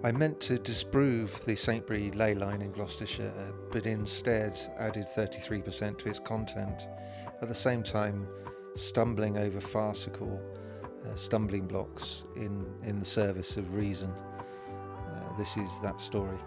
I meant to disprove the Saintbury Leyline in Gloucestershire, but instead added 33% to its content, at the same time stumbling over farcical stumbling blocks in the service of reason. This is that story.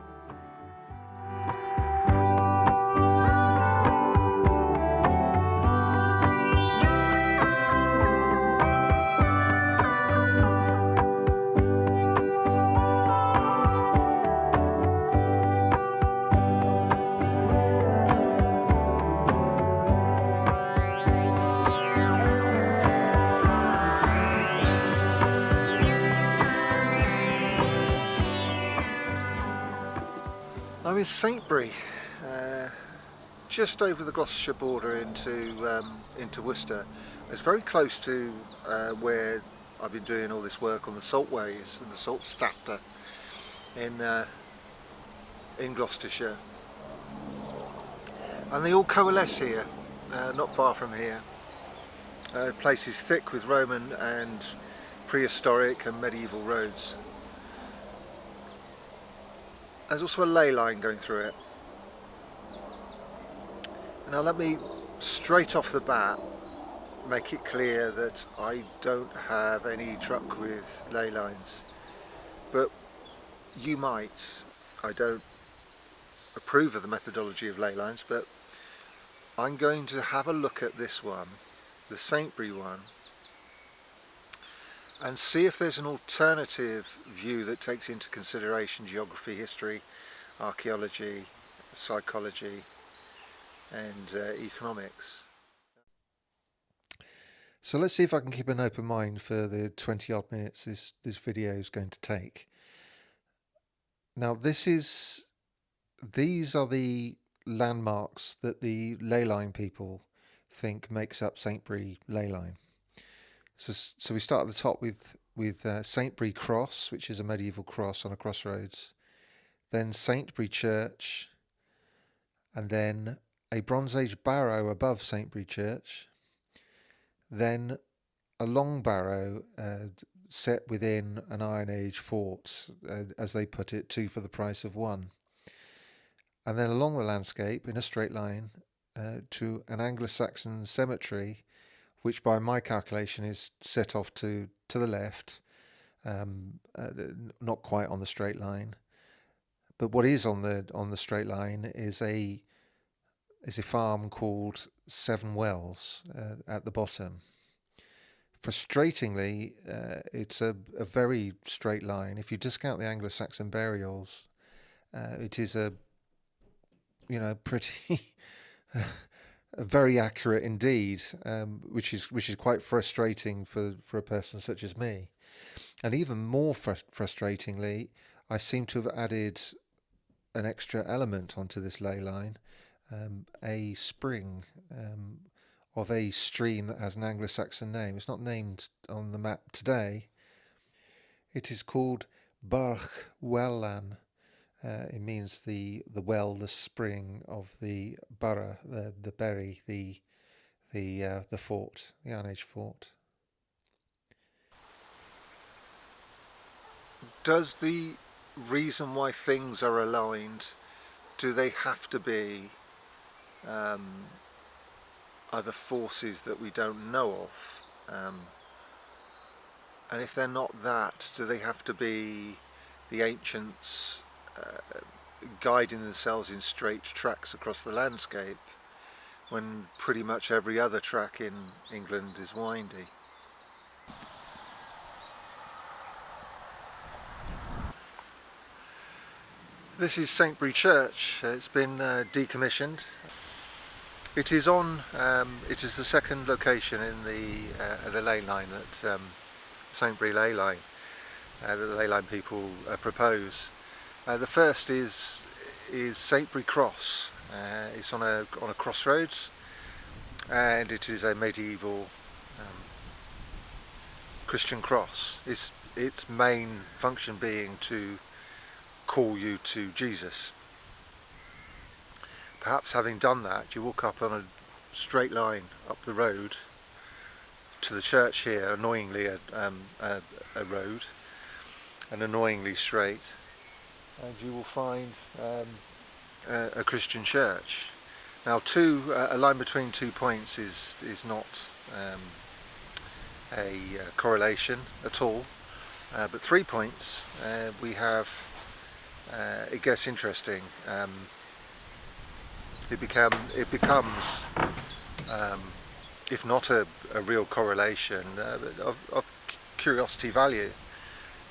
I'm in Saintbury, just over the Gloucestershire border into Worcester. It's very close to where I've been doing all this work on the saltways and the salt strata in Gloucestershire, and they all coalesce here, not far from here. The place is thick with Roman and prehistoric and medieval roads. There's also a ley line going through it. Now let me, straight off the bat, make it clear that I don't have any truck with ley lines, but you might. I don't approve of the methodology of ley lines, but I'm going to have a look at this one, the Saintbury one, and see if there's an alternative view that takes into consideration geography, history, archaeology, psychology and economics. So let's see if I can keep an open mind for the 20 odd minutes this video is going to take. Now these are the landmarks that the Leyline people think makes up Saintbury Leyline. So we start at the top with Saintbury Cross, which is a medieval cross on a crossroads, then Saintbury Church, and then a Bronze Age barrow above Saintbury Church, then a long barrow set within an Iron Age fort, as they put it, 2 for the price of 1, and then along the landscape in a straight line to an anglo-saxon cemetery, which by my calculation is set off to the left, not quite on the straight line. But what is on the straight line is a farm called Seven Wells at the bottom. Frustratingly, it's a very straight line. If you discount the Anglo-Saxon burials, it is a pretty very accurate indeed, which is quite frustrating for a person such as me. And even more frustratingly, I seem to have added an extra element onto this ley line, a spring of a stream that has an Anglo-Saxon name. It's not named on the map today. It is called Barch Wellan. It means the well, the spring of the borough, the bury, the fort, the Iron Age fort. Does the reason why things are aligned, do they have to be other forces that we don't know of? And if they're not that, do they have to be the ancients guiding themselves in straight tracks across the landscape when pretty much every other track in England is windy? This is Saintbury Church. It's been decommissioned. It is it is the second location in the ley line that Saintbury Leyline that the Leyline people propose. The first is Saintbury Cross. It's on a crossroads, and it is a medieval Christian cross. Its main function being to call you to Jesus. Perhaps having done that, you walk up on a straight line up the road to the church here, annoyingly a road, and annoyingly straight. and you will find a Christian church. Now, a line between 2 points is not a correlation at all, but 3 points we have. It gets interesting. It becomes, if not a real correlation, of curiosity value.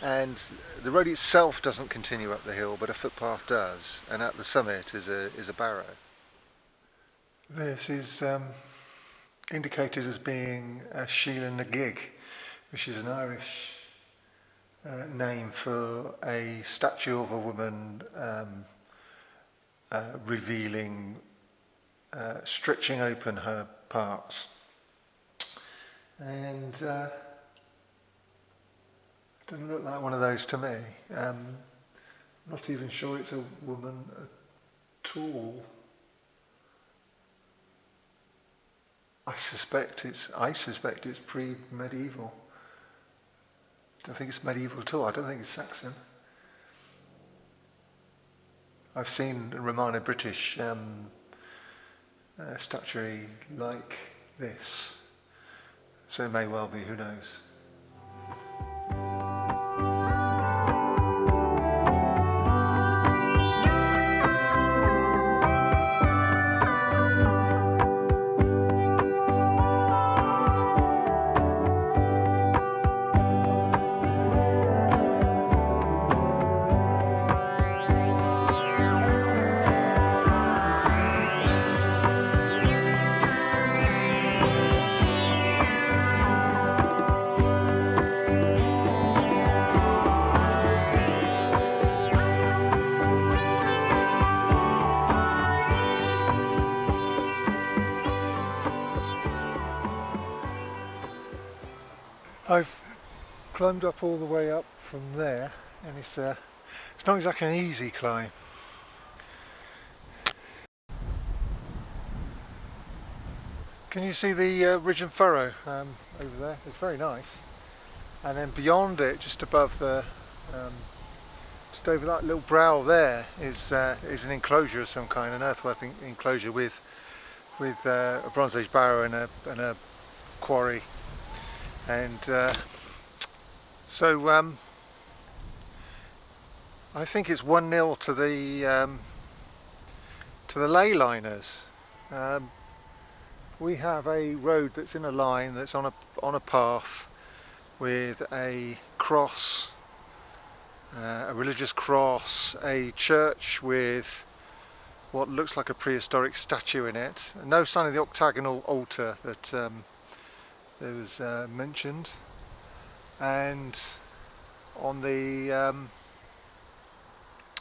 And the road itself doesn't continue up the hill, but a footpath does, and at the summit is a barrow. This is indicated as being a Sheila na gig, which is an Irish name for a statue of a woman revealing, stretching open her parts. And doesn't look like one of those to me. Not even sure it's a woman at all. I suspect it's pre-medieval. Don't think it's medieval at all. I don't think it's Saxon. I've seen Romano British statuary like this, so it may well be. Who knows? I've climbed up all the way up from there, and it's not exactly an easy climb. Can you see the ridge and furrow over there? It's very nice. And then beyond it, just above the, just over that little brow there, is an enclosure of some kind, an earthwork enclosure with a Bronze Age barrow and a quarry. And so I think it's 1-0 to the Leyliners. We have a road that's in a line that's on a path with a cross, a religious cross, a church with what looks like a prehistoric statue in it. No sign of the octagonal altar that there was mentioned, and on the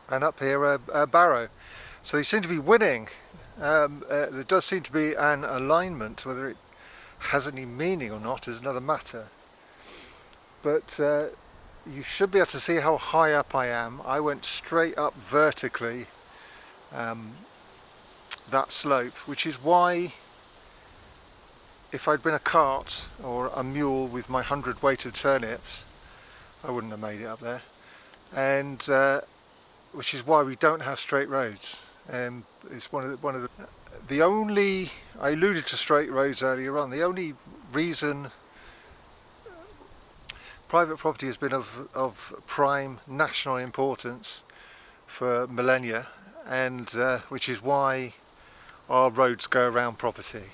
and up here a barrow. So they seem to be winning. There does seem to be an alignment. Whether it has any meaning or not is another matter. But you should be able to see how high up I am. I went straight up vertically that slope, which is why, if I'd been a cart or a mule with my 100 weight of turnips, I wouldn't have made it up there. And which is why we don't have straight roads. It's one of the only, I alluded to straight roads earlier on. The only reason private property has been of prime national importance for millennia, and which is why our roads go around property.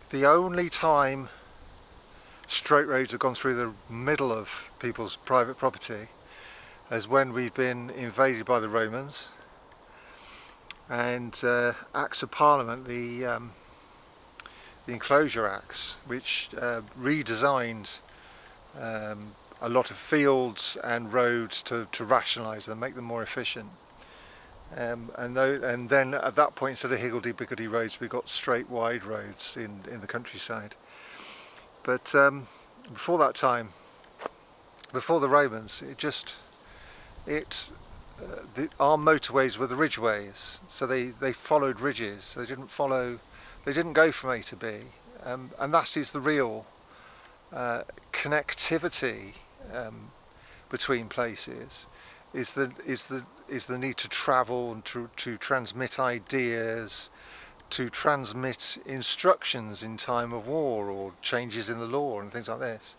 The only time straight roads have gone through the middle of people's private property is when we've been invaded by the Romans, and Acts of Parliament, the Enclosure Acts, which redesigned a lot of fields and roads to rationalise them, make them more efficient. And then at that point, instead of higgledy-piggledy roads, we got straight, wide roads in the countryside. But before that time, before the Romans, our motorways were the ridgeways, so they followed ridges. They didn't go from A to B, and that is the real connectivity between places. is the need to travel and to transmit ideas, to transmit instructions in time of war or changes in the law and things like this.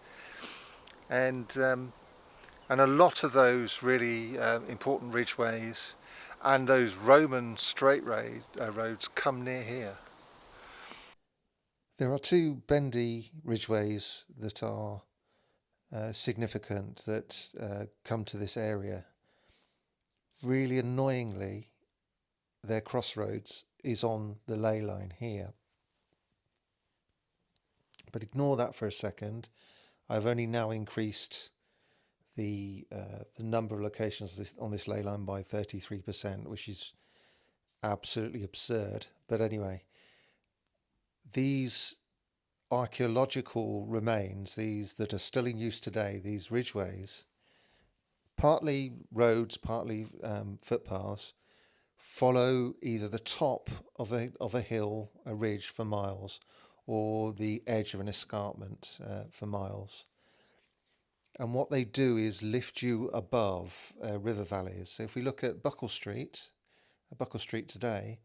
And a lot of those really important ridgeways and those Roman straight roads come near here. There are two bendy ridgeways that are significant that come to this area. Really annoyingly, their crossroads is on the ley line here. But ignore that for a second. I've only now increased the number of locations on this ley line by 33%, which is absolutely absurd. But anyway, these archaeological remains, these that are still in use today, these ridgeways, partly roads, partly footpaths, follow either the top of a hill, a ridge for miles, or the edge of an escarpment for miles. And what they do is lift you above river valleys. So if we look at Buckle Street today,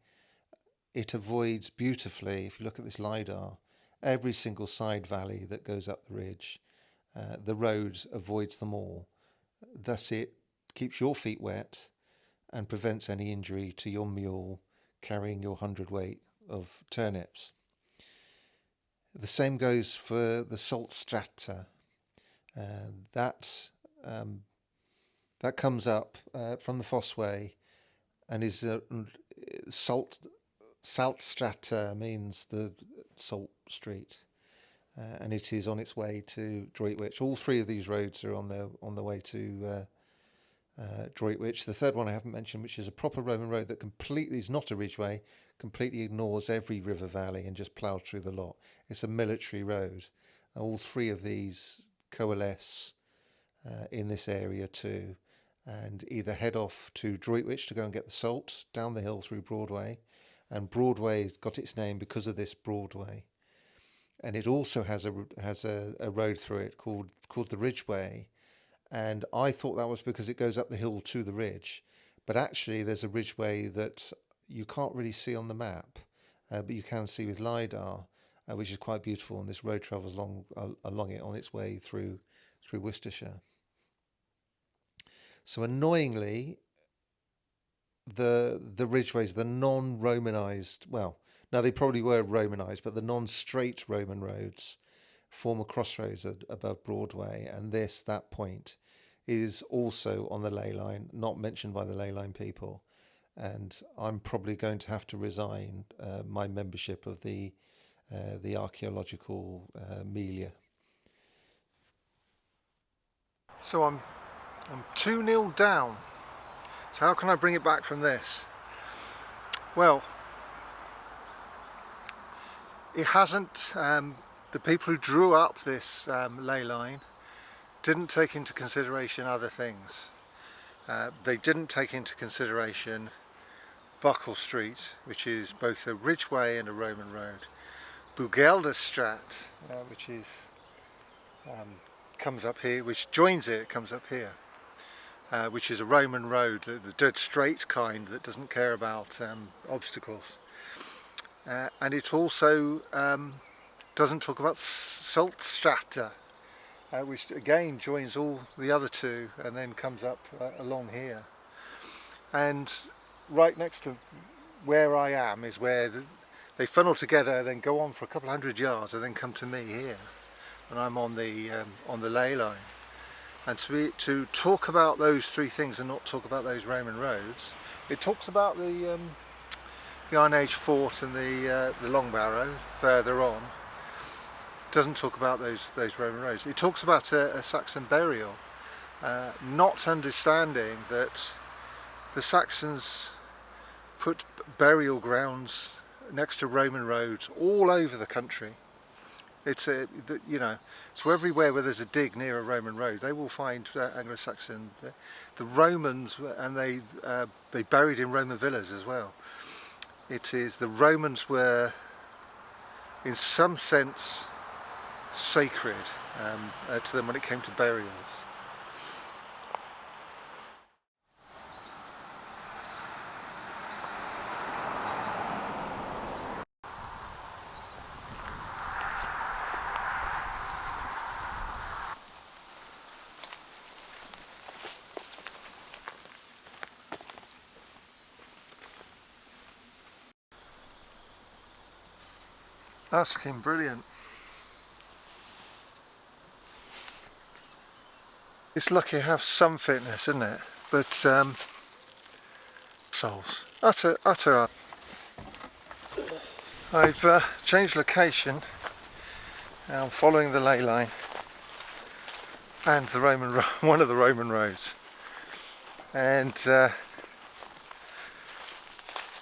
it avoids beautifully, if you look at this LiDAR, every single side valley that goes up the ridge. The road avoids them all. Thus it keeps your feet wet and prevents any injury to your mule carrying your 100 weight of turnips. The same goes for the salt strata. That comes up from the Fossway and is salt strata means the salt street, and it is on its way to Droitwich. All three of these roads are on the way to Droitwich. The third one I haven't mentioned, which is a proper Roman road that completely is not a ridgeway, completely ignores every river valley and just ploughs through the lot. It's a military road. All three of these coalesce in this area too, and either head off to Droitwich to go and get the salt down the hill through Broadway, and Broadway got its name because of this Broadway. And it also has a road through it called the Ridgeway. And I thought that was because it goes up the hill to the ridge, but actually there's a ridgeway that you can't really see on the map, but you can see with LiDAR, which is quite beautiful. And this road travels along it on its way through Worcestershire. So annoyingly, the ridgeways, the non-Romanized, well, now they probably were Romanized, but the non-straight Roman roads form a crossroads above Broadway, and that point is also on the ley line, not mentioned by the ley line people. And I'm probably going to have to resign my membership of the archaeological milieu. So I'm 2-0 down. So how can I bring it back from this? Well, it hasn't. The people who drew up this ley line didn't take into consideration other things. They didn't take into consideration Buckle Street, which is both a ridgeway and a Roman road. Bugelderstraat, which is comes up here, which joins it, comes up here, which is a Roman road, the dead straight kind that doesn't care about obstacles. And it also doesn't talk about salt strata, which again joins all the other two and then comes up along here. And right next to where I am is where they funnel together, then go on for a couple 100 yards and then come to me here. And I'm on the ley line. And to talk about those three things and not talk about those Roman roads, it talks about the Iron Age fort and the Long Barrow further on. Doesn't talk about those Roman roads. It talks about a Saxon burial, not understanding that the Saxons put burial grounds next to Roman roads all over the country. It's so everywhere where there's a dig near a Roman road, they will find Anglo-Saxon. The Romans, and they buried in Roman villas as well. It is the Romans were, in some sense, sacred to them when it came to burials. That's fucking brilliant. It's lucky to have some fitness, isn't it? But souls, utter. I've changed location. Now I'm following the ley line and the one of the Roman roads, and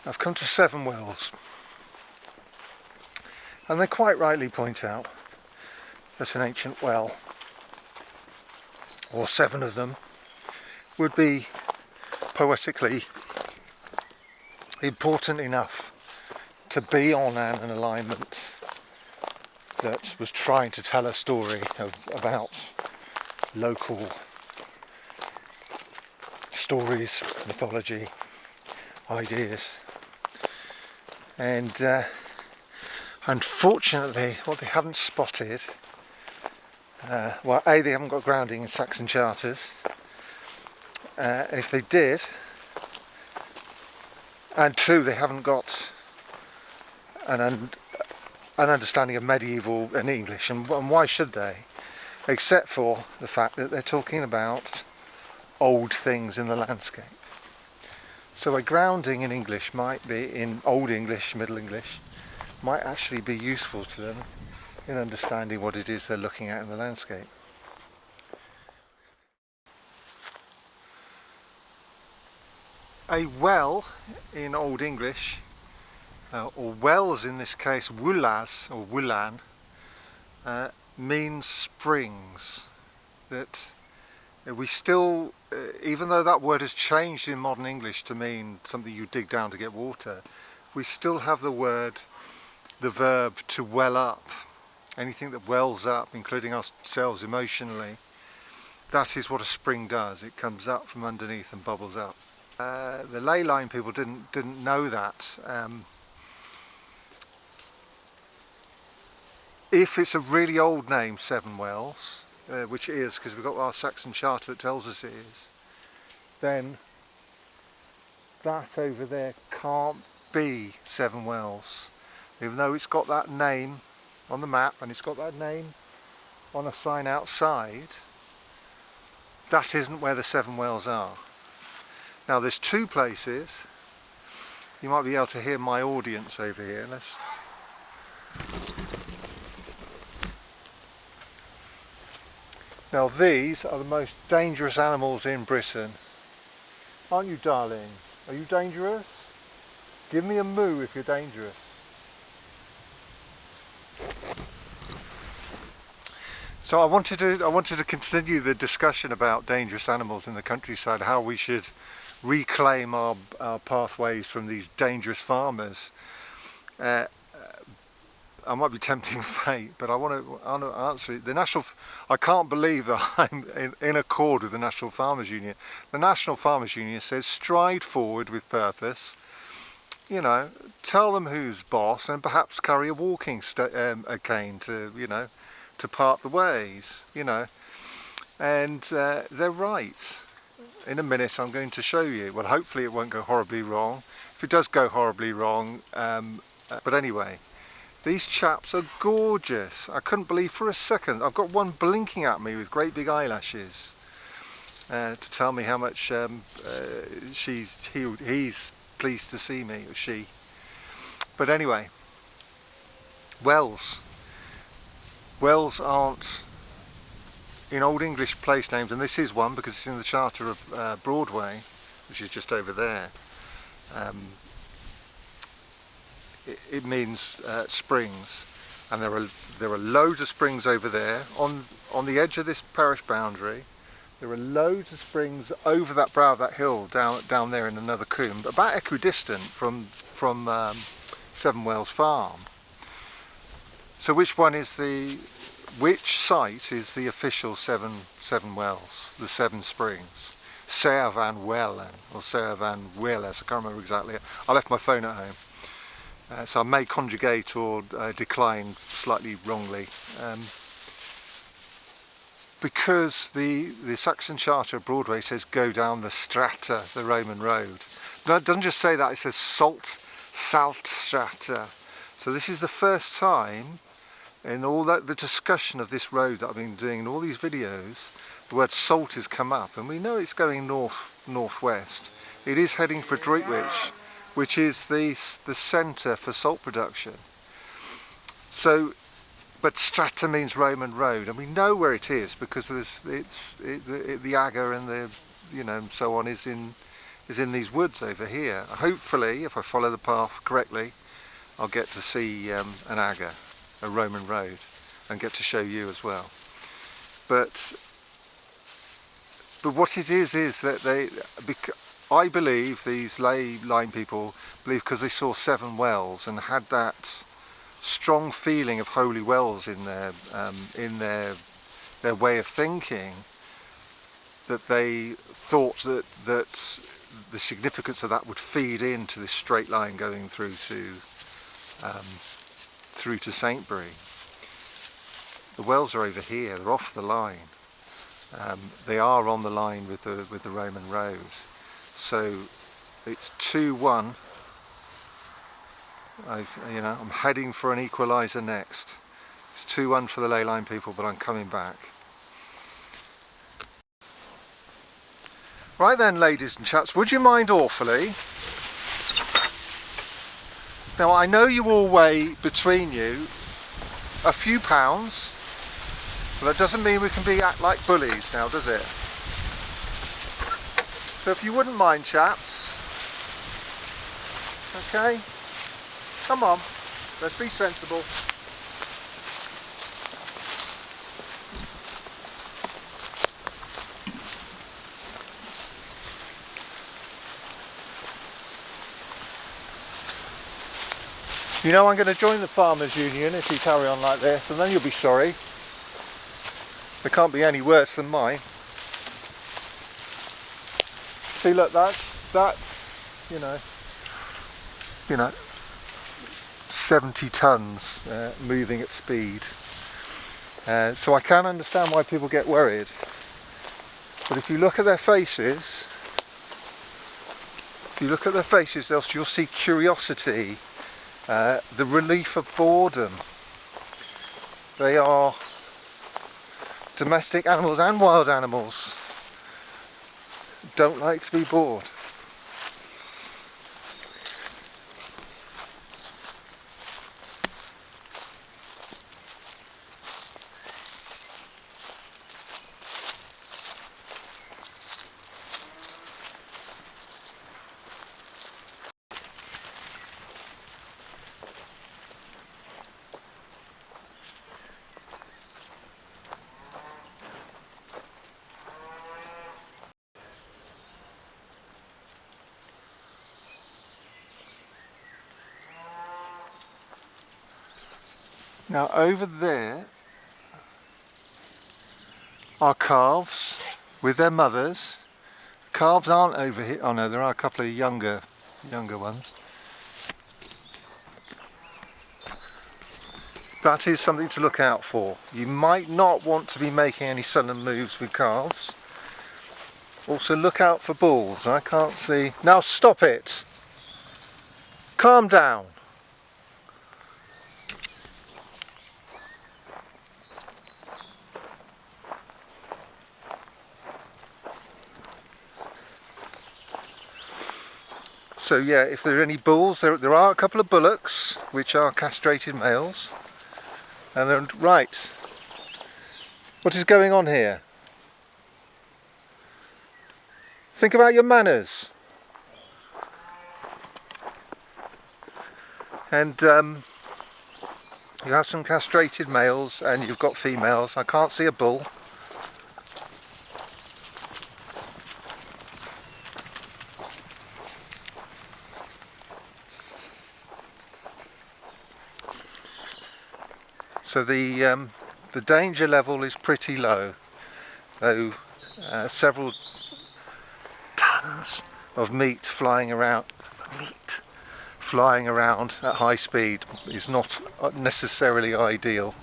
I've come to 7 wells, and they quite rightly point out that an ancient well, or 7 of them, would be poetically important enough to be on an alignment that was trying to tell a story about local stories, mythology, ideas. And unfortunately, what they haven't spotted, well, A, they haven't got grounding in Saxon charters, and if they did, and 2, they haven't got an understanding of medieval and English, and why should they, except for the fact that they're talking about old things in the landscape. So a grounding in English might be, in Old English, Middle English, might actually be useful to them in understanding what it is they're looking at in the landscape. A well in Old English, or wells in this case, wulas or wulan, means springs. That we still, even though that word has changed in modern English to mean something you dig down to get water, we still have the verb to well up. Anything that wells up, including ourselves emotionally, that is what a spring does. It comes up from underneath and bubbles up. The Leyline people didn't know that. If it's a really old name, 7 wells, which it is, because we've got our Saxon charter that tells us it is, then that over there can't be 7 wells. Even though it's got that name on the map and it's got that name on a sign outside, that isn't where the 7 wells are. Now there's 2 places. You might be able to hear my audience over here. Now these are the most dangerous animals in Britain. Aren't you, darling? Are you dangerous? Give me a moo if you're dangerous. So I wanted to continue the discussion about dangerous animals in the countryside, how we should reclaim our pathways from these dangerous farmers. I might be tempting fate, but I want to answer it. I can't believe that I'm in accord with the National Farmers Union. The National Farmers Union says stride forward with purpose. You know, tell them who's boss, and perhaps carry a walking cane to part the ways. You know, and they're right. In a minute, I'm going to show you. Well, hopefully it won't go horribly wrong. If it does go horribly wrong, but anyway. These chaps are gorgeous. I couldn't believe for a second. I've got one blinking at me with great big eyelashes to tell me how much he's pleased to see me, or she. But anyway, wells. Wells aren't in Old English place names, and this is one because it's in the charter of Broadway, which is just over there. It means springs, and there are loads of springs over there on the edge of this parish boundary. There are loads of springs over that brow of that hill down there in another coombe, about equidistant from 7 Wells Farm. So which site is the official 7 wells, the 7 springs? Sair van Welen or Sair van Welles, I can't remember exactly. I left my phone at home. So I may conjugate or decline slightly wrongly, because the Saxon Charter of Broadway says go down the strata, the Roman road. No, it doesn't just say that, it says salt strata. So this is the first time in all that the discussion of this road that I've been doing in all these videos, the word salt has come up, and we know it's going northwest. It is heading for Droitwich, which is the centre for salt production. So, but Strata means Roman road, and we know where it is because the Agger and the and so on is in these woods over here. Hopefully, if I follow the path correctly, I'll get to see an Agger, a Roman road, and get to show you as well. But what it is that I believe these Leyline people believe, because they saw 7 wells and had that strong feeling of holy wells in their way of thinking, that they thought that the significance of that would feed into this straight line going through to Saintbury. The wells are over here; they're off the line. They are on the line with the Roman road. So it's 2-1. I'm heading for an equaliser next. It's 2-1 for the Leyline people, but I'm coming back. Right then, ladies and chaps, would you mind awfully? Now I know you all weigh between you a few pounds, but that doesn't mean we can act like bullies now, does it? So if you wouldn't mind, chaps, okay? Come on, let's be sensible. You know, I'm going to join the Farmers Union if you carry on like this, and then you'll be sorry. It can't be any worse than mine. See, look, that's you know 70 tons moving at speed. So I can understand why people get worried. But if you look at their faces, you'll see curiosity, the relief of boredom. They are domestic animals and wild animals. Don't like to be bored. Now over there are calves with their mothers. Calves aren't over here. Oh no, there are a couple of younger ones. That is something to look out for. You might not want to be making any sudden moves with calves. Also look out for bulls. I can't see. Now stop it. Calm down. So yeah, if there are any bulls, there are a couple of bullocks which are castrated males. And then, right, what is going on here? Think about your manners. And you have some castrated males and you've got females. I can't see a bull. So the danger level is pretty low, though several tons of meat flying around at high speed is not necessarily ideal.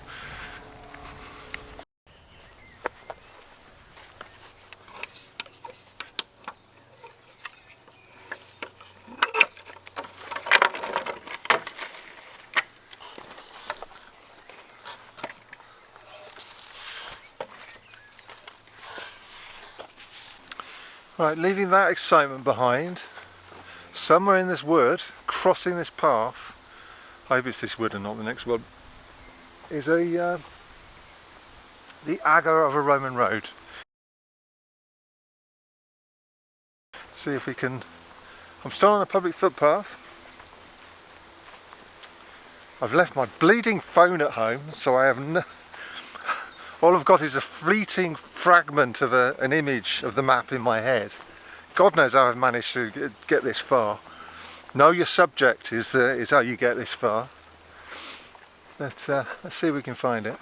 Right, leaving that excitement behind, somewhere in this wood, crossing this path, I hope it's this wood and not the next one, is the agger of a Roman road. See if we can. I'm still on a public footpath. I've left my bleeding phone at home, so I have no. All I've got is a fleeting fragment of an image of the map in my head. God knows how I've managed to get this far. Know your subject is how you get this far. Let's see if we can find it.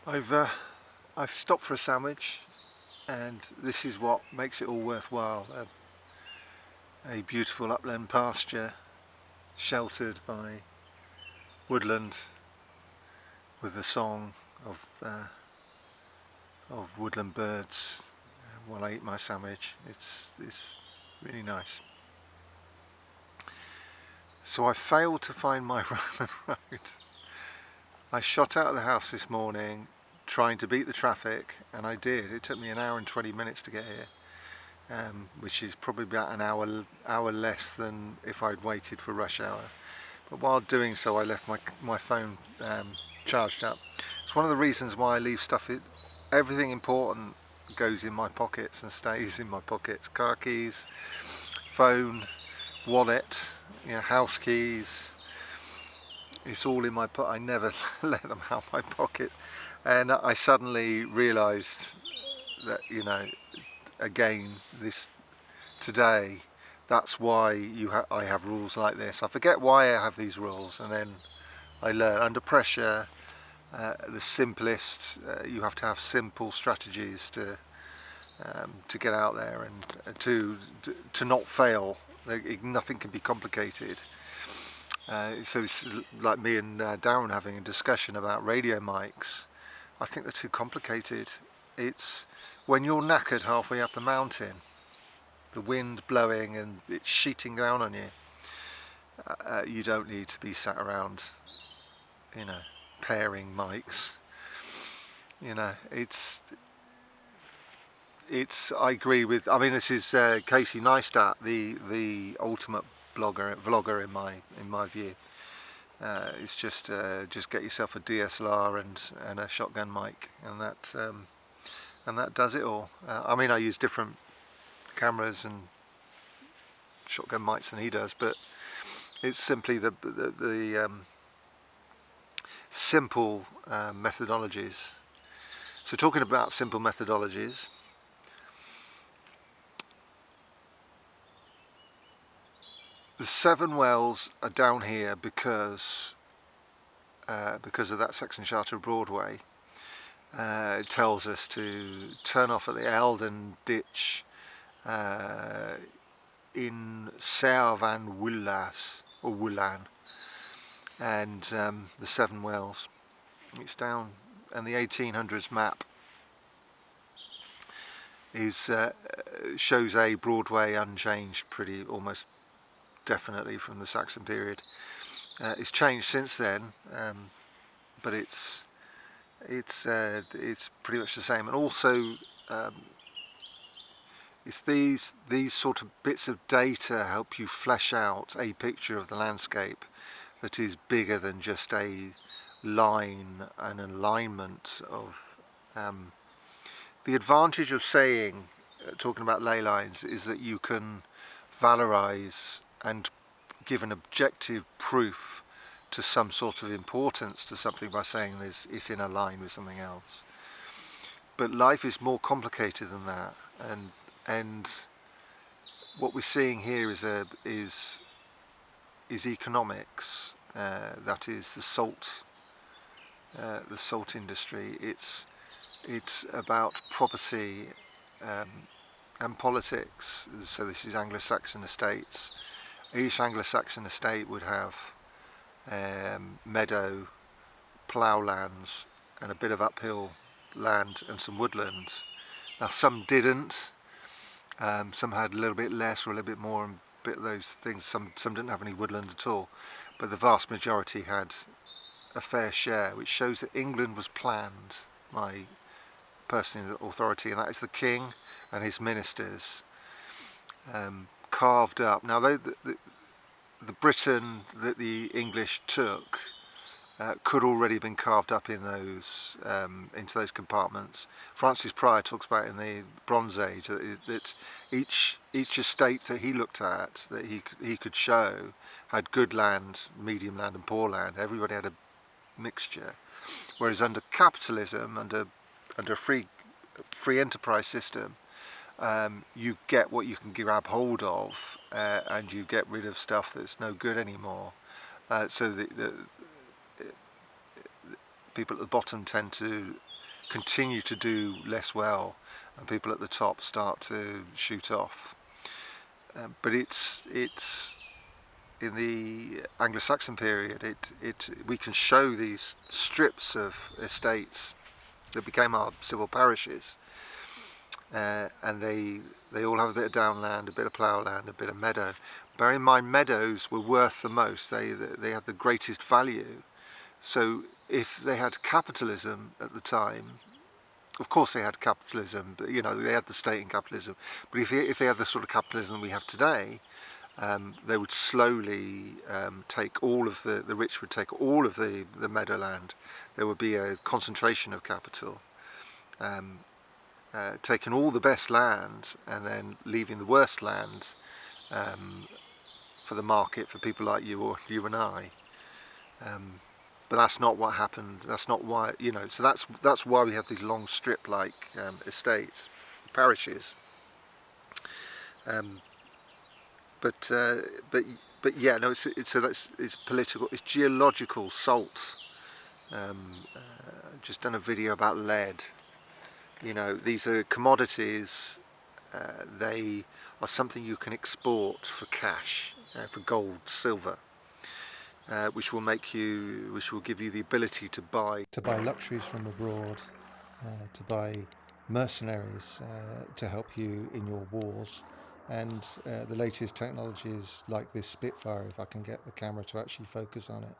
I've stopped for a sandwich, and this is what makes it all worthwhile. A beautiful upland pasture, sheltered by woodland, with the song of woodland birds while I eat my sandwich. It's really nice. So I failed to find my Roman road. I shot out of the house this morning trying to beat the traffic, and I did. It took me an hour and 20 minutes to get here, which is probably about an hour less than if I'd waited for rush hour. But while doing so, I left my phone charged up. It's one of the reasons why I leave stuff. Everything important goes in my pockets and stays in my pockets. Car keys, phone, wallet, house keys. It's all in my pocket. I never let them out of my pocket. And I suddenly realised that, again, today, that's why I have rules like this. I forget why I have these rules, and then I learn. Under pressure, the simplest, you have to have simple strategies to get out there and to not fail. Nothing can be complicated. So it's like me and Darren having a discussion about radio mics. I think they're too complicated. It's when you're knackered halfway up a mountain, the wind blowing and it's sheeting down on you, you don't need to be sat around, pairing mics. I agree with. I mean, this is Casey Neistat, the ultimate vlogger in my view. It's just get yourself a DSLR and a shotgun mic, and that does it all. I mean, I use different cameras and shotgun mics than he does, but it's simply the simple methodologies. So talking about simple methodologies, the 7 wells are down here because of that Saxon Charter of Broadway. It tells us to turn off at the Eldon ditch in Saer van Wullas or Wullan, and the 7 wells. It's down, and the 1800s map shows a Broadway unchanged, pretty almost definitely from the Saxon period. It's changed since then, but it's pretty much the same. And also, it's these sort of bits of data help you flesh out a picture of the landscape that is bigger than just a line and alignment of. The advantage of saying, talking about ley lines, is that you can valorize and give an objective proof to some sort of importance to something by saying it's in a line with something else. But life is more complicated than that, and what we're seeing here is economics. That is the salt industry. It's about property and politics. So this is Anglo-Saxon estates. Each Anglo-Saxon estate would have meadow, plough lands, and a bit of uphill land and some woodland. Now some didn't. Some had a little bit less or a little bit more, and a bit of those things. Some didn't have any woodland at all, but the vast majority had a fair share, which shows that England was planned. My person in authority, and that is the king and his ministers, carved up. Now, the Britain that the English took could already have been carved up in those into those compartments. Francis Pryor talks about in the Bronze Age that each estate that he looked at, that he could show, had good land, medium land, and poor land. Everybody had a mixture. Whereas under capitalism, under a free enterprise system, you get what you can grab hold of, and you get rid of stuff that's no good anymore. So the people at the bottom tend to continue to do less well, and people at the top start to shoot off. But it's in the Anglo-Saxon period, we can show these strips of estates that became our civil parishes, and they all have a bit of downland, a bit of ploughland, a bit of meadow. Bear in mind, meadows were worth the most. They had the greatest value. So if they had capitalism at the time, of course they had capitalism, but they had the state in capitalism. But if they had the sort of capitalism we have today, they would slowly take all of the rich would take all of the meadowland. There would be a concentration of capital, taking all the best land and then leaving the worst land for the market, for people like you or you and I. But that's not what happened. That's not why, so that's why we have these long strip-like estates, parishes. But yeah, no. It's political. It's geological salt. Just done a video about lead. These are commodities. They are something you can export for cash, for gold, silver. Which will give you the ability to buy luxuries from abroad, to buy mercenaries to help you in your wars, and the latest technologies like this Spitfire, if I can get the camera to actually focus on it.